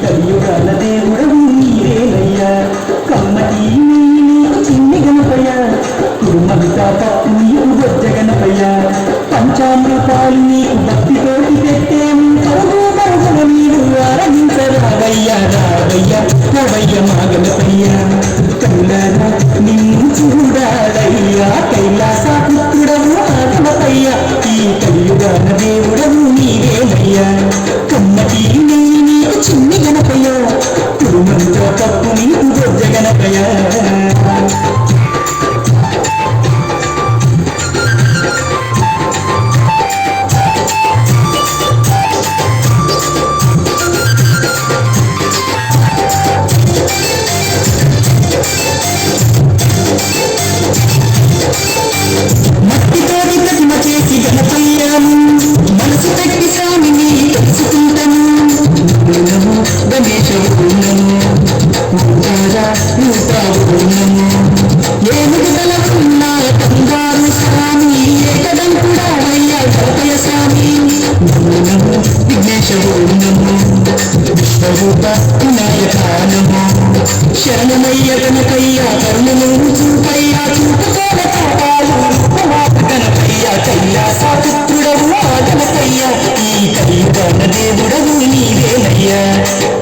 కలియుగాల దేవుడవు నీవేనయ్యా కమ్మటి చిన్ని గణపయ్య కురుమంతా పప్పు నీకు బొజ్జ గణపయ్య పంచామృతాలు నీకు భక్తితోటి పెట్టేము పరుగు పరుగున నీవు ఆరగించరావయ్యా రావయ్య రావయ్య మా గణపయ్య కనులారా నిన్ను చూడాలయ్యా కైలాస పుత్రుడవు మా గణపయ్య ఈ కలియుగాల దేవుడవు నీవేనయ్యా కమ్మటి నీకు చిన్ని గణపయ్య కురుమంతా పప్పు నీకు బొజ్జ గణపయ్య మనసు పెట్టి స్వామిని తెలుసుకుంటాను గణేశ ఏనుగు తలకున్న బంగారు స్వామి ఏకదంకుడా అయ్యా గణపయ స్వామి విఘ్నేశ విశ్వరూప వినాయక నమో శరణమయ్య గణపయ్య కరుణము చూపయ్యా చూపుకోల పాపాలు గణపయ్య కైలాస పుత్రుడవు గణపయ్య ఈ కలియుగాన దేవుడవు నీవేనయ్యా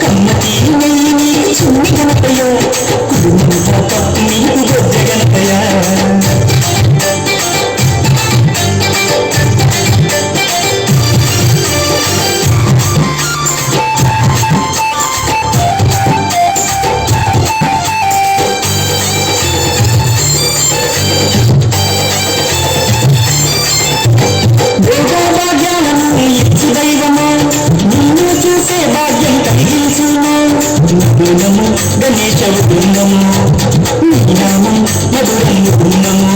కమ్మటి నెయ్యి నీకు చిన్ని గణపయ్య కుటుంబంతో పప్పు నీకు బొజ్జ గణపయ్య నమో గణేశ నమో నీ నామం మధురం నమో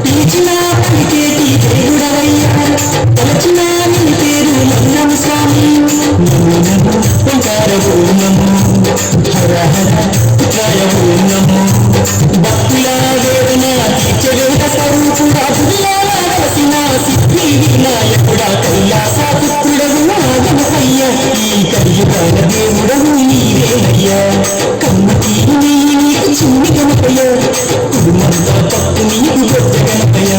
పిలిచిన పలికేటి దేవుడవయ్యా తలచిన నీ పేరు మన్నం స్వామి నమో నమో ఓంకార నమో హర హర పుత్రాయ నమో భక్తుల వేదన తీర్చవేద స్వరూపుడా పుదిలాల వలసిన సిద్ధి వినాయకుడా కైలాస పుత్రుడవు గణపయ్య ఈ కలియుగాన దేవుడవు నీవేనయ్యా కమ్మటి నీకు చిన్ని గణపయ్య కుటుంబంతో పప్పు నీకు బొజ్జ గణపయ్య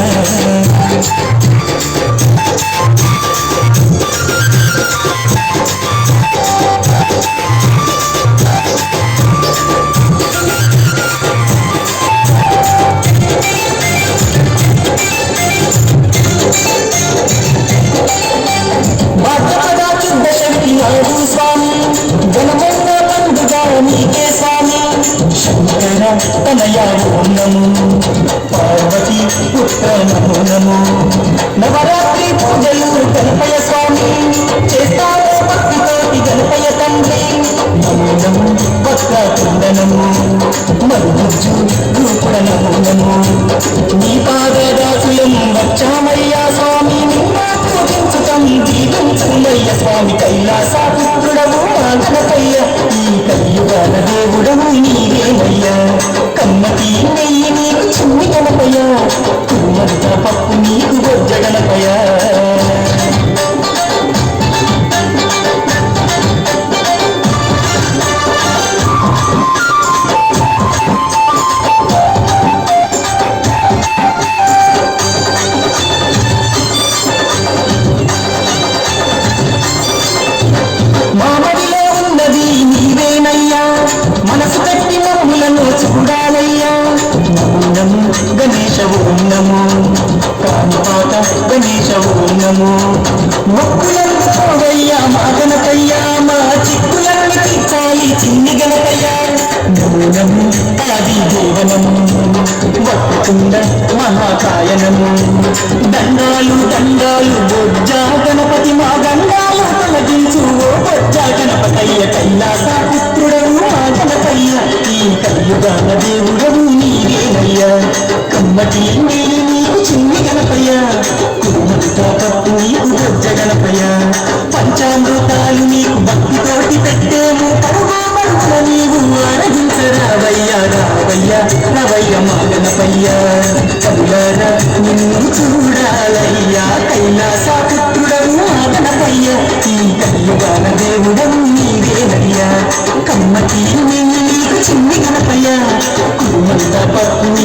స్వామి జనమంతా పండుగ నీకే స్వామి శంకర తనయా నమో పార్వతి పుత్ర నమో నమో నవరాత్రి పూజలు గణపయ స్వామి చేస్తాను భక్తితోటి గణపయ తండ్రి నమో నమో వక్రకుండనము మరుబుజ్జు రూపుడ నమో నమో నీ పాదదాసులం వచ్చామయ్యా స్వామి నిన్న పూజించుతం దీపించుమయ్య స్వామి కైలాస పుత్రుడవు గణపయ్య ఈ కలియుగాన దేవుడవు నీవేనయ్యా కమ్మటి నెయ్యి నీకు చిన్ని గణపయ్య కురుమంతా పప్పు నీకు బొజ్జ గణపయ్య మామడిలో ఉన్నది నీవేనయ్యా మనసు కట్టి మమ్ములను చూడాలయ్యా నమో గణేశ నమో కాణిపాక గణేశ నమో మొక్కులయ్యా మా గణపయ్యా మా చిక్కులన్నీ తీర్చాలి చిన్ని గణపయ్యా నమో నమో ఆది దేవనము వక్రతుండ మహాకాయనము దండాలు దండాలు బొజ్జ గణపతి మా గండాలు తొలగించు ఓ బొజ్జ గణపతయ్య కైలాస పుత్రుడవు మా గణపయ్య ఈ కలియుగాన దేవుడవు నీవేనయ్యా కమ్మటి నీకు చిన్ని గణపయ్య కురుమంతా పప్పు నీకు బొజ్జ గణపయ్య పంచామృతాలు నీకు భక్తితోటి పెట్టేము పరుగు పరుగున నీవు ఆరగించరావయ్యా రావయ్య రావయ్య మా గణపయ్య కనులారా నిన్ను చూడాలయ్యా కైలాస పుత్రుడవు మా గణపయ్య ఈ కలియుగాన దేవుడవు నీవేనయ్యా పట్నం